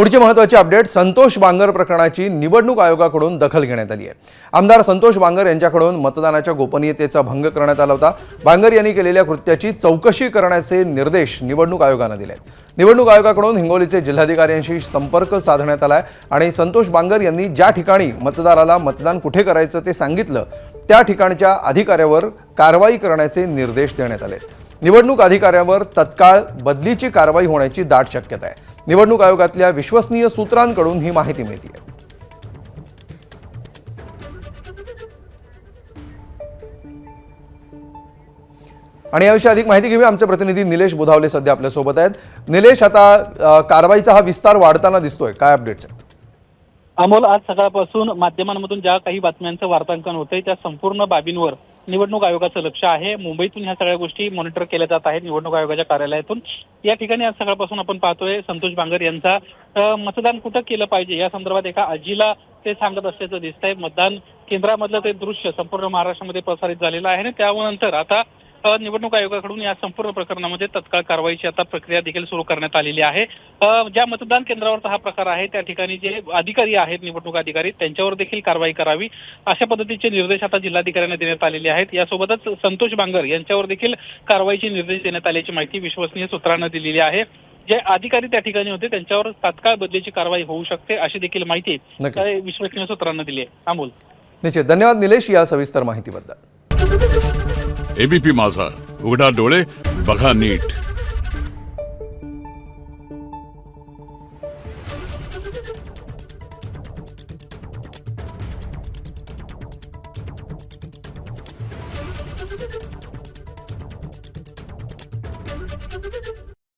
पुढची महत्त्वाची अपडेट, संतोष बांगर प्रकरणाची निवडणूक आयोगाकडून दखल घेण्यात आली आहे। आमदार संतोष बांगर यांच्याकडून मतदानाच्या गोपनीयतेचा भंग करण्यात आला होता। बांगर यांनी केलेल्या कृत्याची चौकशी करण्याचे निर्देश निवडणूक आयोगाने दिले। निवडणूक आयोगाकडून हिंगोलीचे जिल्हाधिकाऱ्यांशी संपर्क साधण्यात आलाय आणि संतोष बांगर यांनी ज्या ठिकाणी मतदाराला मतदान कुठे करायचं ते सांगितलं त्या ठिकाणच्या अधिकाऱ्यावर कारवाई करण्याचे निर्देश देण्यात आले। निवडणूक अधिकाऱ्यावर तत्काळ बदलीची कारवाई होण्याची दाट शक्यता आहे। निवडणूक आयोगातल्या विश्वसनीय सूत्रांकडून ही माहिती मिळते आहे। आणि याविषयी अधिक माहिती घेऊया, आमचे प्रतिनिधी निलेश बुधावले सध्या आपल्या सोबत आहेत। निलेश, आता कारवाईचा हा विस्तार वाढताना दिसतोय, काय अपडेट्स आहेत? अमोल, आज सकाळपासून माध्यमांमधून ज्या काही बातम्यांचं वार्तांकन होतंय त्या संपूर्ण बाबींवर निवडणूक आयोगाचं लक्ष आहे। मुंबईतून ह्या सगळ्या गोष्टी मॉनिटर केल्या जात आहेत निवडणूक आयोगाच्या कार्यालयातून। या ठिकाणी आज सकाळपासून आपण पाहतोय संतोष बांगर यांचा मतदान कुठं केलं पाहिजे या संदर्भात एका आजीला ते सांगत असल्याचं दिसतंय। मतदान केंद्रामधलं ते दृश्य संपूर्ण महाराष्ट्रामध्ये प्रसारित झालेलं आहे आणि त्यानंतर आता निवडणूक आयोगाकडून या संपूर्ण प्रकरणामध्ये तत्काळ कारवाईची आता प्रक्रिया देखील सुरू करण्यात आलेली आहे। ज्या मतदान केंद्रावरचा हा प्रकार आहे त्या ठिकाणी जे अधिकारी आहेत निवडणूक अधिकारी त्यांच्यावर देखील कारवाई करावी अशा पद्धतीचे निर्देश आता जिल्हाधिकाऱ्यांना देण्यात आलेले आहेत। यासोबतच संतोष बांगर यांच्यावर देखील कारवाईचे निर्देश देण्यात आल्याची माहिती विश्वसनीय सूत्रांना दिलेली आहे। जे अधिकारी त्या ठिकाणी होते त्यांच्यावर तात्काळ बदलीची कारवाई होऊ शकते अशी देखील माहिती विश्वसनीय सूत्रांना दिली आहे। अमोल, निश्चित धन्यवाद निलेश या सविस्तर माहितीबद्दल। एबीपी माझा, उघडा डोळे बघा नीट।